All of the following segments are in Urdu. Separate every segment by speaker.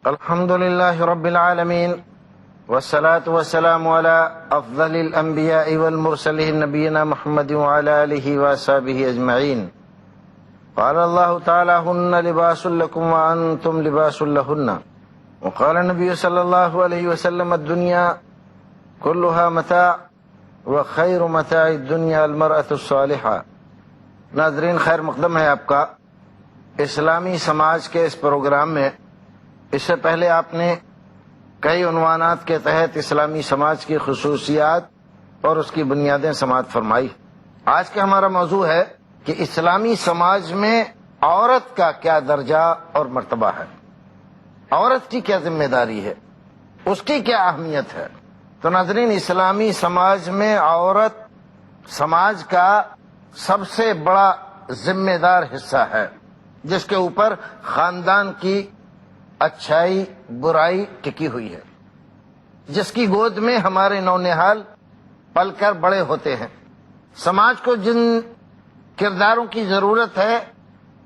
Speaker 1: الحمد لله رب العالمين والصلاة والسلام على أفضل الأنبياء والمرسلين نبينا محمد وعلى آله وصحبه أجمعين. قال الله تعالى: هن لباس لكم وأنتم لباس لهن. وقال النبي صلى الله عليه وسلم: الدنيا كلها متاع وخير متاع الدنيا المرأة الصالحة. ناظرین، خیر مقدم ہے آپ کا اسلامی سماج کے اس پروگرام میں. اس سے پہلے آپ نے کئی عنوانات کے تحت اسلامی سماج کی خصوصیات اور اس کی بنیادیں سماعت فرمائی. آج کا ہمارا موضوع ہے کہ اسلامی سماج میں عورت کا کیا درجہ اور مرتبہ ہے، عورت کی کیا ذمہ داری ہے، اس کی کیا اہمیت ہے. تو ناظرین، اسلامی سماج میں عورت سماج کا سب سے بڑا ذمہ دار حصہ ہے، جس کے اوپر خاندان کی اچھائی برائی ٹکی ہوئی ہے، جس کی گود میں ہمارے نونہال پل کر بڑے ہوتے ہیں. سماج کو جن کرداروں کی ضرورت ہے،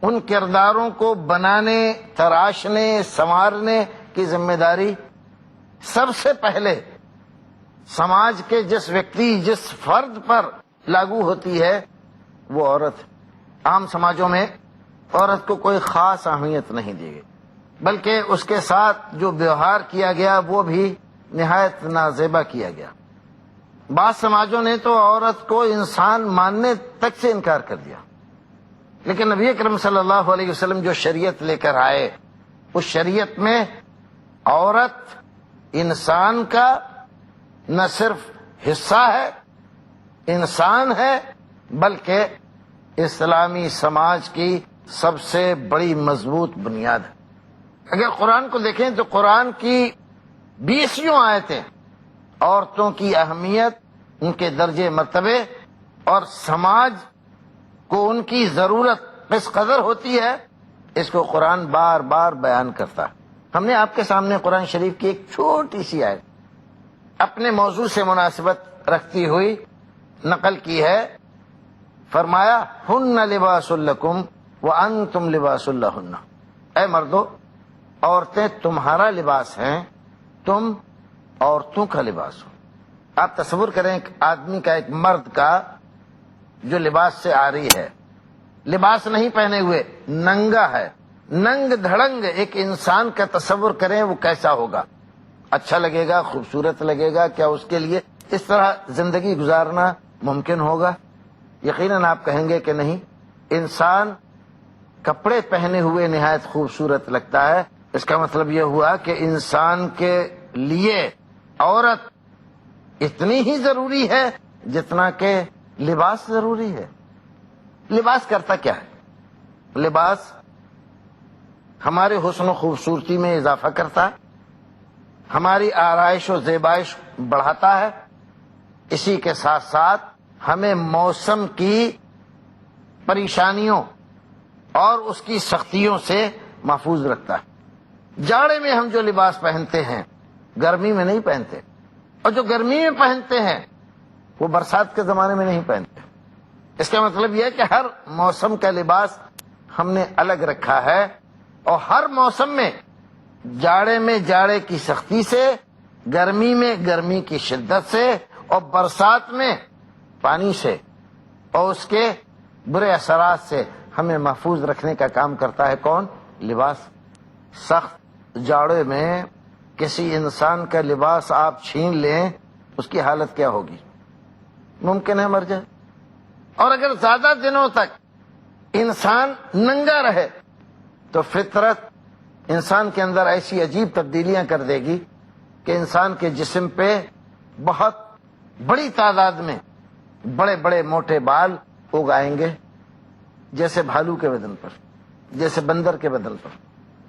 Speaker 1: ان کرداروں کو بنانے، تراشنے، سنوارنے کی ذمہ داری سب سے پہلے سماج کے جس ویکتی، جس فرد پر لاگو ہوتی ہے وہ عورت. عام سماجوں میں عورت کو کوئی خاص اہمیت نہیں دی گئی، بلکہ اس کے ساتھ جو ویوہار کیا گیا وہ بھی نہایت نازیبا کیا گیا. بعض سماجوں نے تو عورت کو انسان ماننے تک سے انکار کر دیا. لیکن نبی اکرم صلی اللہ علیہ وسلم جو شریعت لے کر آئے، اس شریعت میں عورت انسان کا نہ صرف حصہ ہے، انسان ہے، بلکہ اسلامی سماج کی سب سے بڑی مضبوط بنیاد ہے. اگر قرآن کو دیکھیں تو قرآن کی 20 آیتیں عورتوں کی اہمیت، ان کے درجے مرتبے اور سماج کو ان کی ضرورت کس قدر ہوتی ہے، اس کو قرآن بار بار بیان کرتا ہے. ہم نے آپ کے سامنے قرآن شریف کی ایک چھوٹی سی آیت اپنے موضوع سے مناسبت رکھتی ہوئی نقل کی ہے. فرمایا: ہن لباس لکم وانتم لباس لہن. اے مردو، عورتیں تمہارا لباس ہیں، تم عورتوں کا لباس ہو. آپ تصور کریں ایک آدمی کا، ایک مرد کا جو لباس سے عاری ہے، لباس نہیں پہنے ہوئے، ننگا ہے، ننگ دھڑنگ ایک انسان کا تصور کریں وہ کیسا ہوگا. اچھا لگے گا، خوبصورت لگے گا؟ کیا اس کے لیے اس طرح زندگی گزارنا ممکن ہوگا؟ یقیناً آپ کہیں گے کہ نہیں. انسان کپڑے پہنے ہوئے نہایت خوبصورت لگتا ہے. اس کا مطلب یہ ہوا کہ انسان کے لیے عورت اتنی ہی ضروری ہے جتنا کہ لباس ضروری ہے. لباس کرتا کیا ہے؟ لباس ہمارے حسن و خوبصورتی میں اضافہ کرتا ہے، ہماری آرائش و زیبائش بڑھاتا ہے. اسی کے ساتھ ساتھ ہمیں موسم کی پریشانیوں اور اس کی سختیوں سے محفوظ رکھتا ہے. جاڑے میں ہم جو لباس پہنتے ہیں گرمی میں نہیں پہنتے، اور جو گرمی میں پہنتے ہیں وہ برسات کے زمانے میں نہیں پہنتے. اس کا مطلب یہ ہے کہ ہر موسم کا لباس ہم نے الگ رکھا ہے، اور ہر موسم میں جاڑے میں جاڑے کی سختی سے، گرمی میں گرمی کی شدت سے، اور برسات میں پانی سے اور اس کے برے اثرات سے ہمیں محفوظ رکھنے کا کام کرتا ہے کون؟ لباس. سخت جاڑے میں کسی انسان کا لباس آپ چھین لیں، اس کی حالت کیا ہوگی؟ ممکن ہے مر جائے. اور اگر زیادہ دنوں تک انسان ننگا رہے تو فطرت انسان کے اندر ایسی عجیب تبدیلیاں کر دے گی کہ انسان کے جسم پہ بہت بڑی تعداد میں بڑے بڑے موٹے بال اگائیں گے، جیسے بھالو کے بدن پر، جیسے بندر کے بدن پر.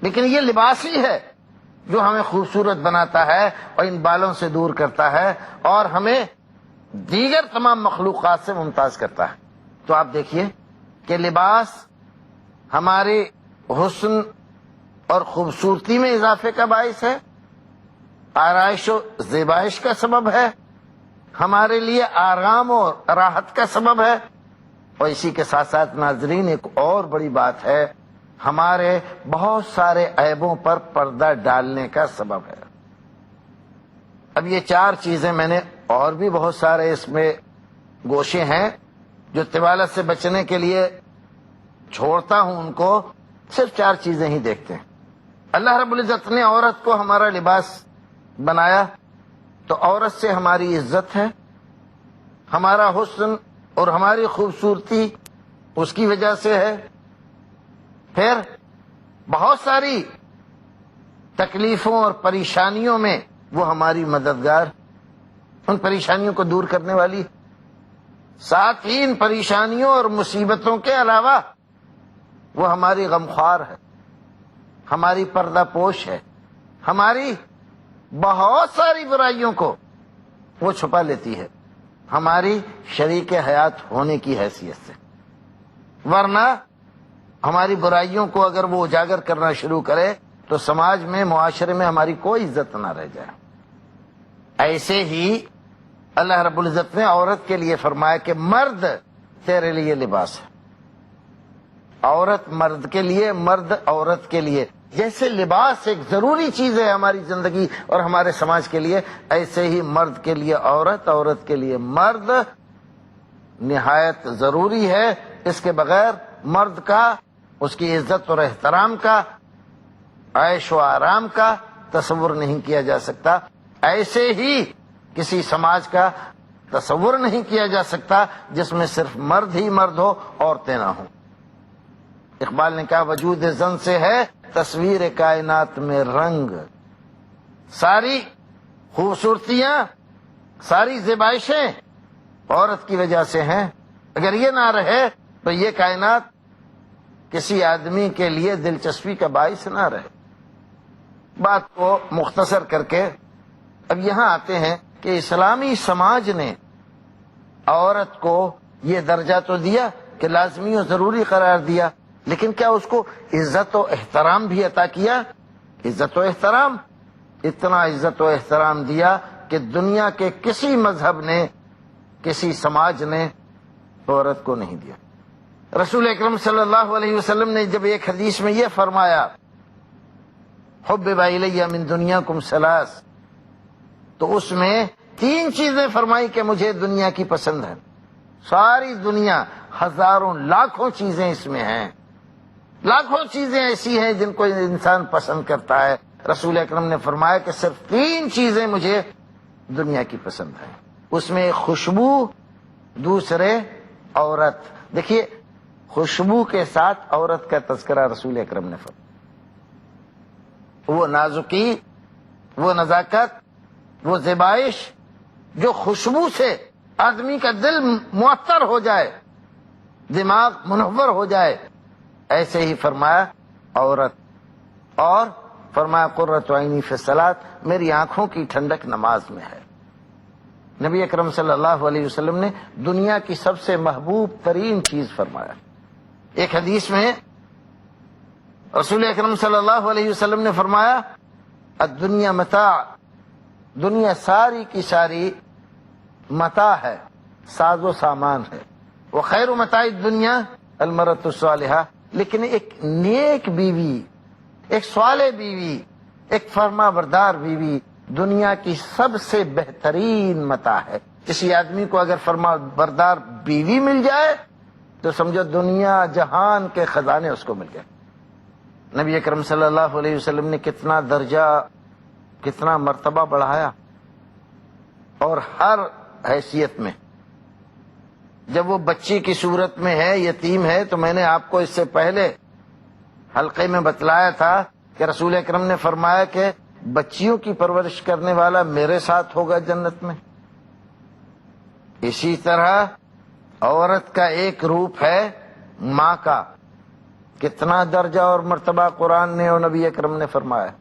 Speaker 1: لیکن یہ لباس ہی ہے جو ہمیں خوبصورت بناتا ہے اور ان بالوں سے دور کرتا ہے اور ہمیں دیگر تمام مخلوقات سے ممتاز کرتا ہے. تو آپ دیکھیے کہ لباس ہماری حسن اور خوبصورتی میں اضافے کا باعث ہے، آرائش و زیبائش کا سبب ہے، ہمارے لیے آرام اور راحت کا سبب ہے. اور اسی کے ساتھ ساتھ ناظرین، ایک اور بڑی بات ہے، ہمارے بہت سارے عیبوں پر پردہ ڈالنے کا سبب ہے۔ اب یہ 4 چیزیں میں نے، اور بھی بہت سارے اس میں گوشے ہیں جو طوالت سے بچنے کے لیے چھوڑتا ہوں، ان کو صرف 4 چیزیں ہی دیکھتے ہیں۔ اللہ رب العزت نے عورت کو ہمارا لباس بنایا، تو عورت سے ہماری عزت ہے، ہمارا حسن اور ہماری خوبصورتی اس کی وجہ سے ہے۔ پھر بہت ساری تکلیفوں اور پریشانیوں میں وہ ہماری مددگار، ان پریشانیوں کو دور کرنے والی، ساتھ ہی ان پریشانیوں اور مصیبتوں کے علاوہ وہ ہماری غمخوار ہے، ہماری پردہ پوش ہے، ہماری بہت ساری برائیوں کو وہ چھپا لیتی ہے، ہماری شریک حیات ہونے کی حیثیت سے۔ ورنہ ہماری برائیوں کو اگر وہ اجاگر کرنا شروع کرے تو سماج میں، معاشرے میں ہماری کوئی عزت نہ رہ جائے۔ ایسے ہی اللہ رب العزت نے عورت کے لیے فرمایا کہ مرد تیرے لیے لباس ہے، عورت مرد کے لیے، مرد عورت کے لیے۔ جیسے لباس ایک ضروری چیز ہے ہماری زندگی اور ہمارے سماج کے لیے، ایسے ہی مرد کے لیے عورت، عورت کے لیے مرد نہایت ضروری ہے۔ اس کے بغیر مرد کا، اس کی عزت اور احترام کا، عیش و آرام کا تصور نہیں کیا جا سکتا۔ ایسے ہی کسی سماج کا تصور نہیں کیا جا سکتا جس میں صرف مرد ہی مرد ہو، عورتیں نہ ہوں۔ اقبال نے کہا وجود زن سے ہے تصویر کائنات میں رنگ، ساری خوبصورتیاں، ساری زیبائشیں عورت کی وجہ سے ہیں۔ اگر یہ نہ رہے تو یہ کائنات کسی آدمی کے لیے دلچسپی کا باعث نہ رہے۔ بات کو مختصر کر کے اب یہاں آتے ہیں کہ اسلامی سماج نے عورت کو یہ درجہ تو دیا کہ لازمی و ضروری قرار دیا، لیکن کیا اس کو عزت و احترام بھی عطا کیا؟ عزت و احترام، اتنا عزت و احترام دیا کہ دنیا کے کسی مذہب نے، کسی سماج نے عورت کو نہیں دیا۔ رسول اکرم صلی اللہ علیہ وسلم نے جب ایک حدیث میں یہ فرمایا حبب الی من دنیاکم ثلاث، تو اس میں 3 چیزیں فرمائی کہ مجھے دنیا کی پسند ہے۔ ساری دنیا، ہزاروں لاکھوں چیزیں اس میں ہیں، لاکھوں چیزیں ایسی ہیں جن کو انسان پسند کرتا ہے۔ رسول اکرم نے فرمایا کہ صرف 3 چیزیں مجھے دنیا کی پسند ہیں۔ اس میں ایک خوشبو، دوسرے عورت۔ دیکھیے خوشبو کے ساتھ عورت کا تذکرہ رسول اکرم نے فرمایا۔ وہ نازکی، وہ نزاکت، وہ زیبائش جو خوشبو سے آدمی کا دل معطر ہو جائے، دماغ منور ہو جائے، ایسے ہی فرمایا عورت۔ اور فرمایا قرۃ عینی فی الصلاۃ، میری آنکھوں کی ٹھنڈک نماز میں ہے۔ نبی اکرم صلی اللہ علیہ وسلم نے دنیا کی سب سے محبوب ترین چیز فرمایا۔ ایک حدیث میں رسول اکرم صلی اللہ علیہ وسلم نے فرمایا الدنیا متاع، دنیا ساری کی ساری متاع ہے، ساز و سامان ہے۔ وخیر متاع الدنیا المرأة الصالحہ، لیکن ایک نیک بیوی، ایک صالح بیوی، ایک فرما بردار بیوی دنیا کی سب سے بہترین متاع ہے۔ کسی آدمی کو اگر فرما بردار بیوی مل جائے تو سمجھو دنیا جہان کے خزانے اس کو مل گئے۔ نبی اکرم صلی اللہ علیہ وسلم نے کتنا درجہ، کتنا مرتبہ بڑھایا، اور ہر حیثیت میں۔ جب وہ بچی کی صورت میں ہے، یتیم ہے، تو میں نے آپ کو اس سے پہلے حلقے میں بتلایا تھا کہ رسول اکرم نے فرمایا کہ بچیوں کی پرورش کرنے والا میرے ساتھ ہوگا جنت میں۔ اسی طرح عورت کا ایک روپ ہے ماں کا، کتنا درجہ اور مرتبہ قرآن نے اور نبی اکرم نے فرمایا۔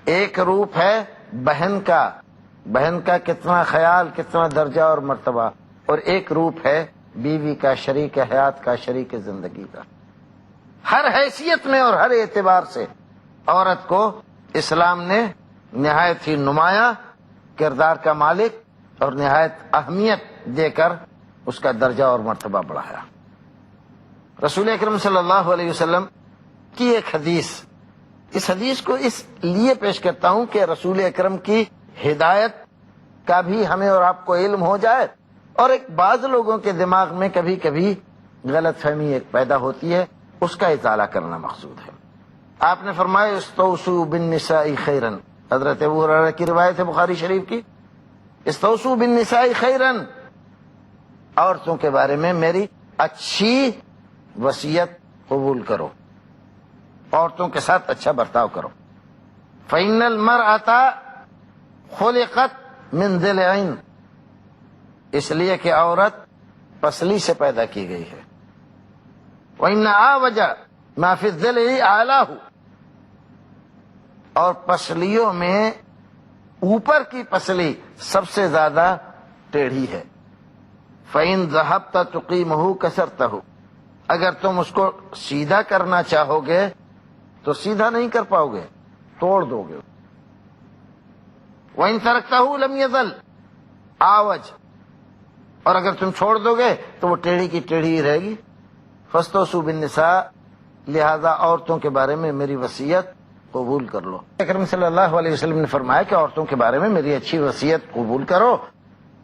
Speaker 1: ایک روپ ہے بہن کا، بہن کا کتنا خیال، کتنا درجہ اور مرتبہ، اور ایک روپ ہے بیوی کا، شریک حیات کا، شریک زندگی کا۔ ہر حیثیت میں اور ہر اعتبار سے عورت کو اسلام نے نہایت ہی نمایاں کردار کا مالک اور نہایت اہمیت دے کر اس کا درجہ اور مرتبہ بڑھایا۔ رسول اکرم صلی اللہ علیہ وسلم کی ایک حدیث، اس حدیث کو اس لیے پیش کرتا ہوں کہ رسول اکرم کی ہدایت کا بھی ہمیں اور آپ کو علم ہو جائے، اور ایک بعض لوگوں کے دماغ میں کبھی کبھی غلط فہمی ایک پیدا ہوتی ہے، اس کا ازالہ کرنا مقصود ہے۔ آپ نے فرمایا استوصوا بالنساء خیرا، حضرت ابو ہریرہ کی روایت ہے بخاری شریف کی، استوصوا بالنساء خیرا، عورتوں کے بارے میں میری اچھی وصیت قبول کرو، عورتوں کے ساتھ اچھا برتاؤ کرو۔ فإن المرأة خلقت من ضلع، اس لیے کہ عورت پسلی سے پیدا کی گئی ہے۔ وإن أعوج ما في الضلع أعلاه، اور پسلیوں میں اوپر کی پسلی سب سے زیادہ ٹیڑھی ہے۔ فإن ذهبت تقيمه كسرته، اگر تم اس کو سیدھا کرنا چاہو گے تو سیدھا نہیں کر پاؤ گے، توڑ دو گے۔ وإن تركته لم يزل أعوج، اور اگر تم چھوڑ دو گے تو وہ ٹیڑھی کی ٹیڑھی ہی رہے گی۔ فاستوصوا بالنساء، لہذا عورتوں کے بارے میں میری وصیت قبول کر لو۔ اکرم صلی اللہ علیہ وسلم نے فرمایا کہ عورتوں کے بارے میں میری اچھی وصیت قبول کرو،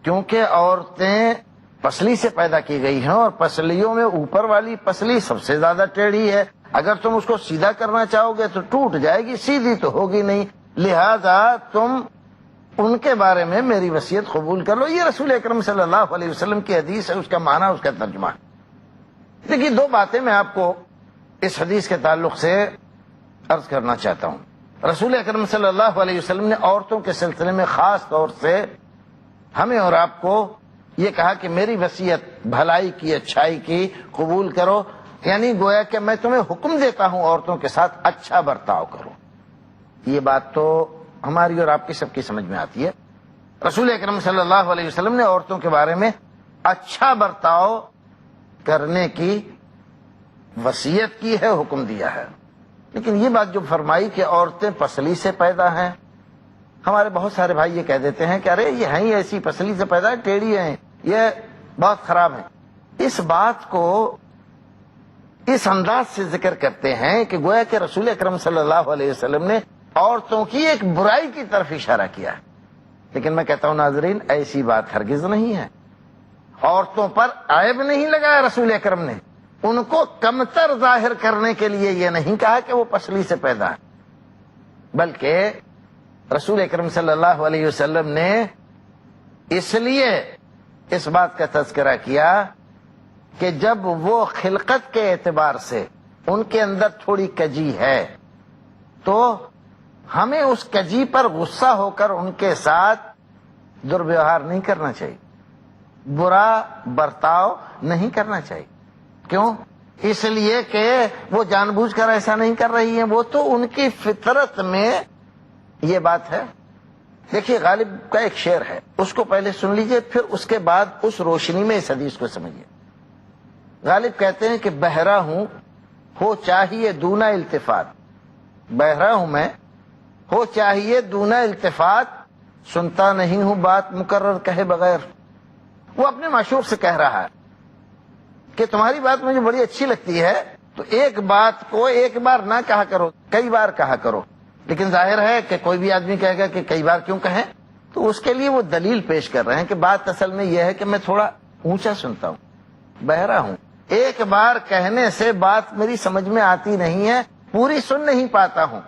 Speaker 1: کیونکہ عورتیں پسلی سے پیدا کی گئی ہیں، اور پسلیوں میں اوپر والی پسلی سب سے زیادہ ٹیڑھی ہے، اگر تم اس کو سیدھا کرنا چاہو گے تو ٹوٹ جائے گی، سیدھی تو ہوگی نہیں، لہذا تم ان کے بارے میں میری وصیت قبول کر لو۔ یہ رسول اکرم صلی اللہ علیہ وسلم کی حدیث ہے، اس کا معنی، اس کا ترجمہ ہے۔ دیکھیے دو باتیں میں آپ کو اس حدیث کے تعلق سے عرض کرنا چاہتا ہوں۔ رسول اکرم صلی اللہ علیہ وسلم نے عورتوں کے سلسلے میں خاص طور سے ہمیں اور آپ کو یہ کہا کہ میری وصیت بھلائی کی، اچھائی کی قبول کرو، یعنی گویا کہ میں تمہیں حکم دیتا ہوں عورتوں کے ساتھ اچھا برتاؤ کرو۔ یہ بات تو ہماری اور آپ کی سب کی سمجھ میں آتی ہے۔ رسول اکرم صلی اللہ علیہ وسلم نے عورتوں کے بارے میں اچھا برتاؤ کرنے کی وصیت کی ہے، حکم دیا ہے، لیکن یہ بات جو فرمائی کہ عورتیں پسلی سے پیدا ہیں، ہمارے بہت سارے بھائی یہ کہہ دیتے ہیں کہ ارے یہ ہیں ہی ایسی پسلی سے پیدا ہے، ٹیڑھی ہیں، یہ بہت خراب ہیں۔ اس بات کو اس انداز سے ذکر کرتے ہیں کہ گویا کہ رسول اکرم صلی اللہ علیہ وسلم نے عورتوں کی ایک برائی کی طرف اشارہ کیا ہے، لیکن میں کہتا ہوں ناظرین ایسی بات ہرگز نہیں ہے۔ عورتوں پر عیب نہیں لگایا رسول اکرم نے، ان کو کمتر ظاہر کرنے کے لیے یہ نہیں کہا کہ وہ پسلی سے پیدا ہے، بلکہ رسول اکرم صلی اللہ علیہ وسلم نے اس لیے اس بات کا تذکرہ کیا کہ جب وہ خلقت کے اعتبار سے ان کے اندر تھوڑی کجی ہے تو ہمیں اس کجی پر غصہ ہو کر ان کے ساتھ دربیوہار نہیں کرنا چاہیے، برا برتاؤ نہیں کرنا چاہیے۔ کیوں؟ اس لیے کہ وہ جان بوجھ کر ایسا نہیں کر رہی ہیں، وہ تو ان کی فطرت میں یہ بات ہے۔ دیکھیے غالب کا ایک شعر ہے، اس کو پہلے سن لیجئے، پھر اس کے بعد اس روشنی میں اس حدیث کو سمجھیے۔ غالب کہتے ہیں کہ بہرا ہوں ہو چاہیے دونا التفات، بہرا ہوں میں ہو چاہیے دونا التفات، سنتا نہیں ہوں بات مقرر کہے بغیر۔ وہ اپنے معشوق سے کہہ رہا ہے کہ تمہاری بات مجھے بڑی اچھی لگتی ہے، تو ایک بات کو ایک بار نہ کہا کرو، کئی بار کہا کرو۔ لیکن ظاہر ہے کہ کوئی بھی آدمی کہے گا کہ کئی بار کیوں کہیں، تو اس کے لیے وہ دلیل پیش کر رہے ہیں کہ بات اصل میں یہ ہے کہ میں تھوڑا اونچا سنتا ہوں، بہرا ہوں، ایک بار کہنے سے بات میری سمجھ میں آتی نہیں ہے، پوری سن نہیں پاتا ہوں،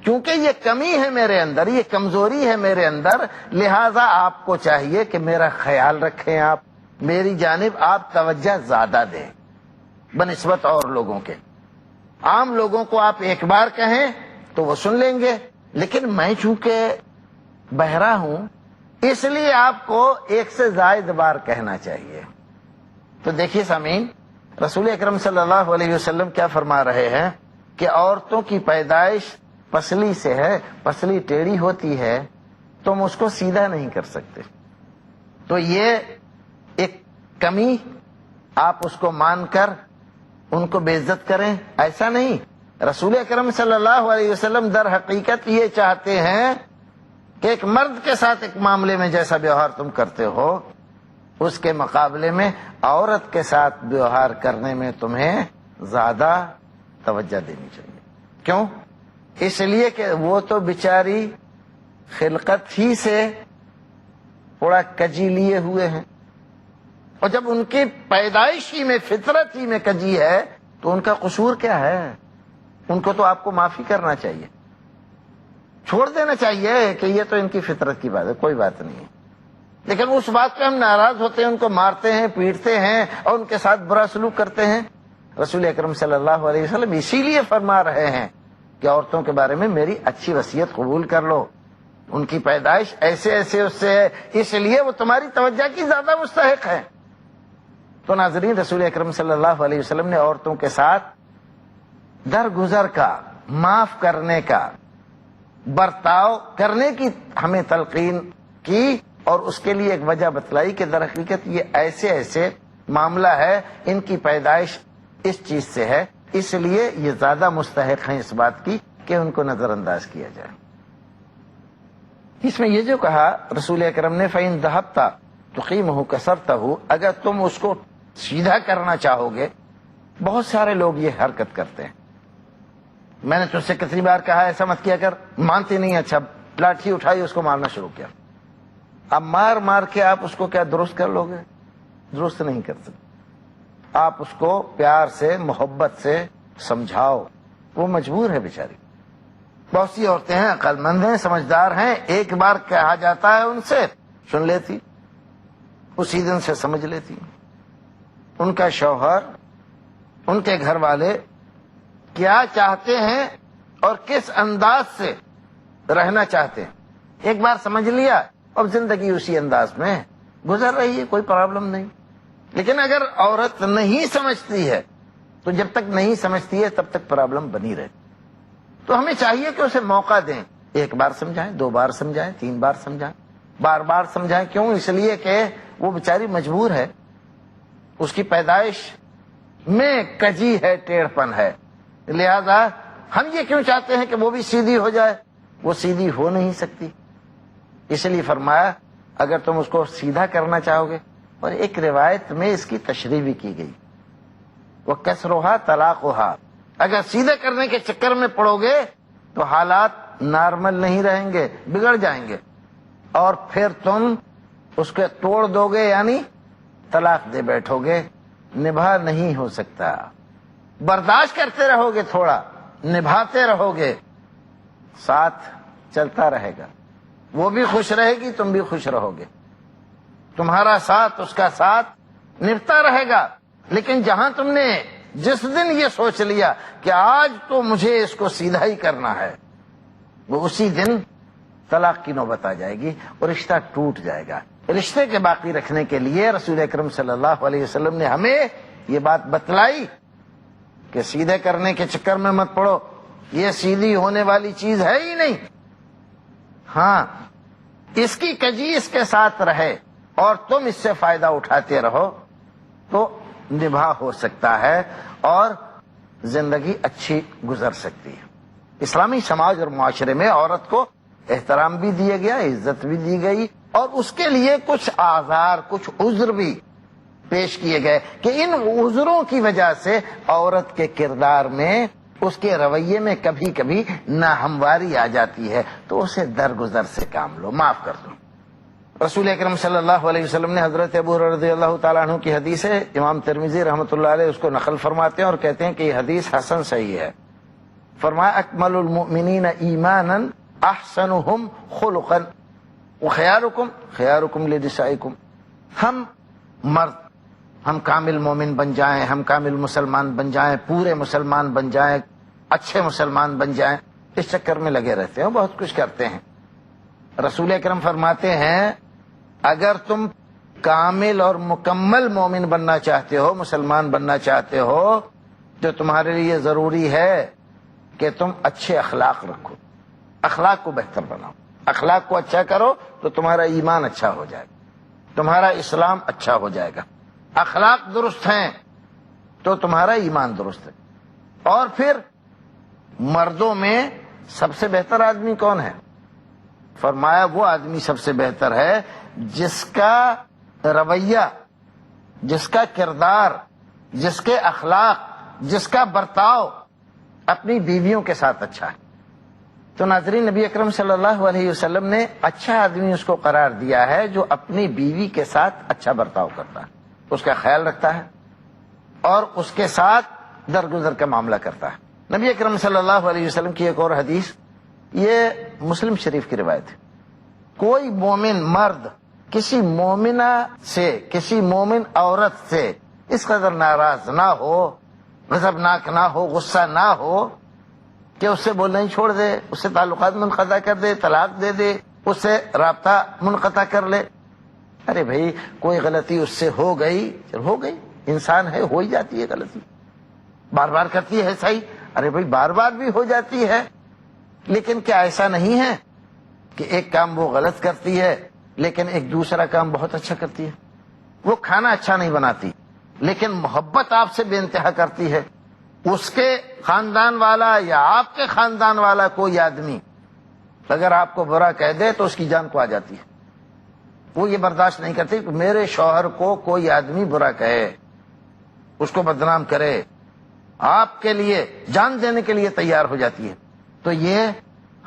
Speaker 1: کیونکہ یہ کمی ہے میرے اندر، یہ کمزوری ہے میرے اندر، لہذا آپ کو چاہیے کہ میرا خیال رکھیں، آپ میری جانب آپ توجہ زیادہ دیں بنسبت اور لوگوں کے۔ عام لوگوں کو آپ ایک بار کہیں تو وہ سن لیں گے، لیکن میں چونکہ بہرا ہوں اس لیے آپ کو ایک سے زائد بار کہنا چاہیے۔ تو دیکھیے سامعین، رسول اکرم صلی اللہ علیہ وسلم کیا فرما رہے ہیں کہ عورتوں کی پیدائش پسلی سے ہے، پسلی ٹیڑھی ہوتی ہے، تم اس کو سیدھا نہیں کر سکتے، تو یہ ایک کمی، آپ اس کو مان کر ان کو بے عزت کریں، ایسا نہیں۔ رسول اکرم صلی اللہ علیہ وسلم در حقیقت یہ چاہتے ہیں کہ ایک مرد کے ساتھ ایک معاملے میں جیسا ویوہار تم کرتے ہو، اس کے مقابلے میں عورت کے ساتھ ویوہار کرنے میں تمہیں زیادہ توجہ دینی چاہیے۔ کیوں؟ اس لیے کہ وہ تو بیچاری خلقت ہی سے تھوڑا کجی لیے ہوئے ہیں، اور جب ان کی پیدائش ہی میں، فطرت ہی میں کجی ہے تو ان کا قصور کیا ہے؟ ان کو تو آپ کو معافی کرنا چاہیے، چھوڑ دینا چاہیے کہ یہ تو ان کی فطرت کی بات ہے، کوئی بات نہیں ہے۔ لیکن اس بات پہ ہم ناراض ہوتے ہیں، ان کو مارتے ہیں، پیٹتے ہیں اور ان کے ساتھ برا سلوک کرتے ہیں۔ رسول اکرم صلی اللہ علیہ وسلم اسی لیے فرما رہے ہیں کہ عورتوں کے بارے میں میری اچھی وصیت قبول کر لو، ان کی پیدائش ایسے ایسے اس سے ہے، اس لیے وہ تمہاری توجہ کی زیادہ مستحق ہے۔ تو ناظرین، رسول اکرم صلی اللہ علیہ وسلم نے عورتوں کے ساتھ درگزر کا، معاف کرنے کا، برتاؤ کرنے کی ہمیں تلقین کی، اور اس کے لیے ایک وجہ بتلائی کہ در حقیقت یہ ایسے ایسے معاملہ ہے، ان کی پیدائش اس چیز سے ہے، اس لیے یہ زیادہ مستحق ہیں اس بات کی کہ ان کو نظر انداز کیا جائے۔ اس میں یہ جو کہا رسول اکرم نے فَإِن ذَهَبْتَ تُقِيمُهُ كَسَرْتَهُ، اگر تم اس کو سیدھا کرنا چاہو گے، بہت سارے لوگ یہ حرکت کرتے ہیں۔ میں نے تجھ سے کتنی بار کہا ایسا مت کیا کر، مانتی نہیں، اچھا لاٹھی اٹھائی اس کو مارنا شروع کیا۔ اب مار مار کے آپ اس کو کیا درست کر لو گے؟ درست نہیں کر سکتے۔ آپ اس کو پیار سے، محبت سے سمجھاؤ، وہ مجبور ہے بیچاری۔ بہت سی عورتیں ہیں، عقل مند ہیں، سمجھدار ہیں، ایک بار کہا جاتا ہے ان سے سن لیتی، اسی دن سے سمجھ لیتی۔ ان کا شوہر، ان کے گھر والے کیا چاہتے ہیں اور کس انداز سے رہنا چاہتے ہیں، ایک بار سمجھ لیا، اب زندگی اسی انداز میں گزر رہی ہے، کوئی پرابلم نہیں۔ لیکن اگر عورت نہیں سمجھتی ہے تو جب تک نہیں سمجھتی ہے تب تک پرابلم بنی رہتی۔ تو ہمیں چاہیے کہ اسے موقع دیں، ایک بار سمجھائیں، دو بار سمجھائیں، تین بار سمجھائیں، بار بار سمجھائیں۔ کیوں؟ اس لیے کہ وہ بیچاری مجبور ہے، اس کی پیدائش میں کجی ہے، ٹیڑھ پن ہے، لہذا ہم یہ کیوں چاہتے ہیں کہ وہ بھی سیدھی ہو جائے؟ وہ سیدھی ہو نہیں سکتی، اس لیے فرمایا اگر تم اس کو سیدھا کرنا چاہو گے، اور ایک روایت میں اس کی تشریح بھی کی گئی، وہ کسرها طلاقها، اگر سیدھے کرنے کے چکر میں پڑو گے تو حالات نارمل نہیں رہیں گے، بگڑ جائیں گے، اور پھر تم اس کے توڑ دو گے، یعنی طلاق دے بیٹھو گے، نبھا نہیں ہو سکتا۔ برداشت کرتے رہو گے، تھوڑا نبھاتے رہو گے، ساتھ چلتا رہے گا، وہ بھی خوش رہے گی، تم بھی خوش رہو گے، تمہارا ساتھ اس کا ساتھ نبھتا رہے گا۔ لیکن جہاں تم نے جس دن یہ سوچ لیا کہ آج تو مجھے اس کو سیدھا ہی کرنا ہے، وہ اسی دن طلاق کی نوبت آ جائے گی اور رشتہ ٹوٹ جائے گا۔ رشتے کے باقی رکھنے کے لیے رسول اکرم صلی اللہ علیہ وسلم نے ہمیں یہ بات بتلائی کہ سیدھے کرنے کے چکر میں مت پڑو، یہ سیدھی ہونے والی چیز ہے ہی نہیں۔ ہاں، اس کی کجی اس کے ساتھ رہے اور تم اس سے فائدہ اٹھاتے رہو تو نبھا ہو سکتا ہے اور زندگی اچھی گزر سکتی ہے۔ اسلامی سماج اور معاشرے میں عورت کو احترام بھی دیا گیا، عزت بھی دی گئی، اور اس کے لیے کچھ آزار، کچھ عذر بھی پیش کیے گئے کہ ان عذروں کی وجہ سے عورت کے کردار میں، اس کے رویے میں کبھی کبھی ناہمواری آ جاتی ہے، تو اسے درگزر سے کام لو، معاف کر دو۔ رسول اکرم صلی اللہ علیہ وسلم نے حضرت ابو ہریرہ رضی اللہ تعالیٰ عنہ کی حدیث ہے، امام ترمذی رحمۃ اللہ علیہ اس کو نقل فرماتے ہیں اور کہتے ہیں کہ یہ حدیث حسن صحیح ہے۔ فرمایا اکمل المؤمنین ایمانا احسنهم خلقا وخیارکم خیارکم لنسائکم، ہم مرد، ہم کامل مومن بن جائیں، ہم کامل مسلمان بن جائیں، پورے مسلمان بن جائیں، اچھے مسلمان بن جائیں، اس چکر میں لگے رہتے ہیں، بہت کچھ کرتے ہیں۔ رسول اکرم فرماتے ہیں اگر تم کامل اور مکمل مومن بننا چاہتے ہو، مسلمان بننا چاہتے ہو، تو تمہارے لیے ضروری ہے کہ تم اچھے اخلاق رکھو، اخلاق کو بہتر بناؤ، اخلاق کو اچھا کرو تو تمہارا ایمان اچھا ہو جائے گا، تمہارا اسلام اچھا ہو جائے گا۔ اخلاق درست ہیں تو تمہارا ایمان درست ہے۔ اور پھر مردوں میں سب سے بہتر آدمی کون ہے؟ فرمایا وہ آدمی سب سے بہتر ہے جس کا رویہ، جس کا کردار، جس کے اخلاق، جس کا برتاؤ اپنی بیویوں کے ساتھ اچھا ہے۔ تو ناظرین، نبی اکرم صلی اللہ علیہ وسلم نے اچھا آدمی اس کو قرار دیا ہے جو اپنی بیوی کے ساتھ اچھا برتاؤ کرتا ہے، اس کا خیال رکھتا ہے اور اس کے ساتھ درگزر کا معاملہ کرتا ہے۔ نبی اکرم صلی اللہ علیہ وسلم کی ایک اور حدیث، یہ مسلم شریف کی روایت ہے، کوئی مومن مرد کسی مومنہ سے، کسی مومن عورت سے اس قدر ناراض نہ ہو، غضبناک نہ ہو، غصہ نہ ہو کہ اس سے بولنا ہی چھوڑ دے، اس سے تعلقات منقطع کر دے، طلاق دے دے، اس سے رابطہ منقطع کر لے۔ ارے بھائی، کوئی غلطی اس سے ہو گئی، چل ہو گئی، انسان ہے، ہو ہی جاتی ہے غلطی، بار بار کرتی ہے صحیح، ارے بھائی بار بار بھی ہو جاتی ہے، لیکن کیا ایسا نہیں ہے کہ ایک کام وہ غلط کرتی ہے لیکن ایک دوسرا کام بہت اچھا کرتی ہے؟ وہ کھانا اچھا نہیں بناتی لیکن محبت آپ سے بے انتہا کرتی ہے۔ اس کے خاندان والا یا آپ کے خاندان والا کوئی آدمی اگر آپ کو برا کہہ دے تو اس کی جان کو آ جاتی ہے، وہ یہ برداشت نہیں کرتی کہ میرے شوہر کو کوئی آدمی برا کہے، اس کو بدنام کرے، آپ کے لیے جان دینے کے لیے تیار ہو جاتی ہے۔ تو یہ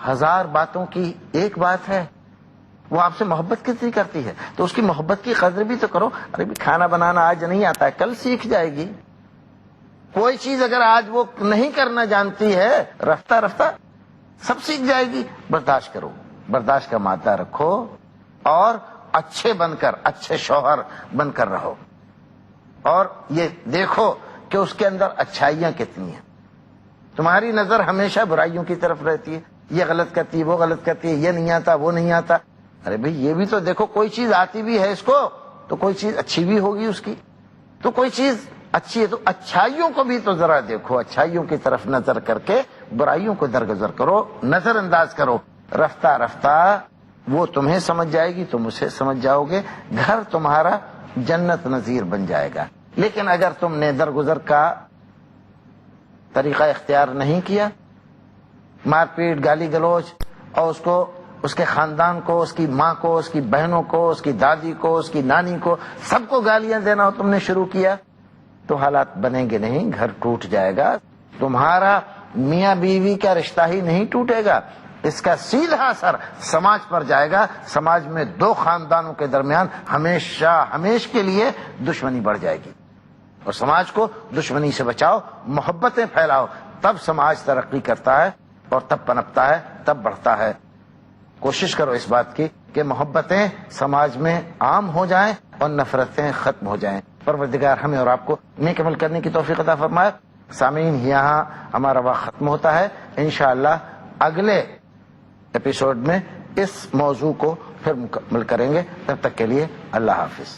Speaker 1: ہزار باتوں کی ایک بات ہے، وہ آپ سے محبت کتنی کرتی ہے، تو اس کی محبت کی قدر بھی تو کرو۔ ارے بھی کھانا بنانا آج نہیں آتا ہے، کل سیکھ جائے گی۔ کوئی چیز اگر آج وہ نہیں کرنا جانتی ہے، رفتہ رفتہ سب سیکھ جائے گی۔ برداشت کرو، برداشت کا مادہ رکھو اور اچھے بن کر، اچھے شوہر بن کر رہو، اور یہ دیکھو کہ اس کے اندر اچھائیاں کتنی ہیں۔ تمہاری نظر ہمیشہ برائیوں کی طرف رہتی ہے، یہ غلط کرتی ہے، وہ غلط کرتی ہے، یہ نہیں آتا، وہ نہیں آتا۔ ارے بھئی یہ بھی تو دیکھو، کوئی چیز آتی بھی ہے اس کو تو کوئی چیز اچھی بھی ہوگی اس کی، تو کوئی چیز اچھی ہے تو اچھائیوں کو بھی تو ذرا دیکھو، اچھائیوں کی طرف نظر کر کے برائیوں کو درگزر کرو، نظر انداز کرو۔ رفتہ رفتہ وہ تمہیں سمجھ جائے گی، تم اسے سمجھ جاؤ گے، گھر تمہارا جنت نظیر بن جائے گا۔ لیکن اگر تم نے درگزر کا طریقہ اختیار نہیں کیا، مار پیٹ، گالی گلوچ، اور اس کو، اس کے خاندان کو، اس کی ماں کو، اس کی بہنوں کو، اس کی دادی کو، اس کی نانی کو، سب کو گالیاں دینا ہو تم نے شروع کیا، تو حالات بنیں گے نہیں، گھر ٹوٹ جائے گا۔ تمہارا میاں بیوی کا رشتہ ہی نہیں ٹوٹے گا، اس کا سیدھا اثر سماج پر جائے گا۔ سماج میں دو خاندانوں کے درمیان ہمیشہ کے لیے دشمنی بڑھ جائے گی، اور سماج کو دشمنی سے بچاؤ، محبتیں پھیلاؤ، تب سماج ترقی کرتا ہے اور تب پنپتا ہے، تب بڑھتا ہے۔ کوشش کرو اس بات کی کہ محبتیں سماج میں عام ہو جائیں اور نفرتیں ختم ہو جائیں۔ پروردگار ہمیں اور آپ کو نیک عمل کرنے کی توفیق عطا فرمائے۔ سامعین، یہاں ہمارا وقت ختم ہوتا ہے، انشاءاللہ اگلے ایپیسوڈ میں اس موضوع کو پھر مکمل کریں گے۔ تب تک کے لیے اللہ حافظ۔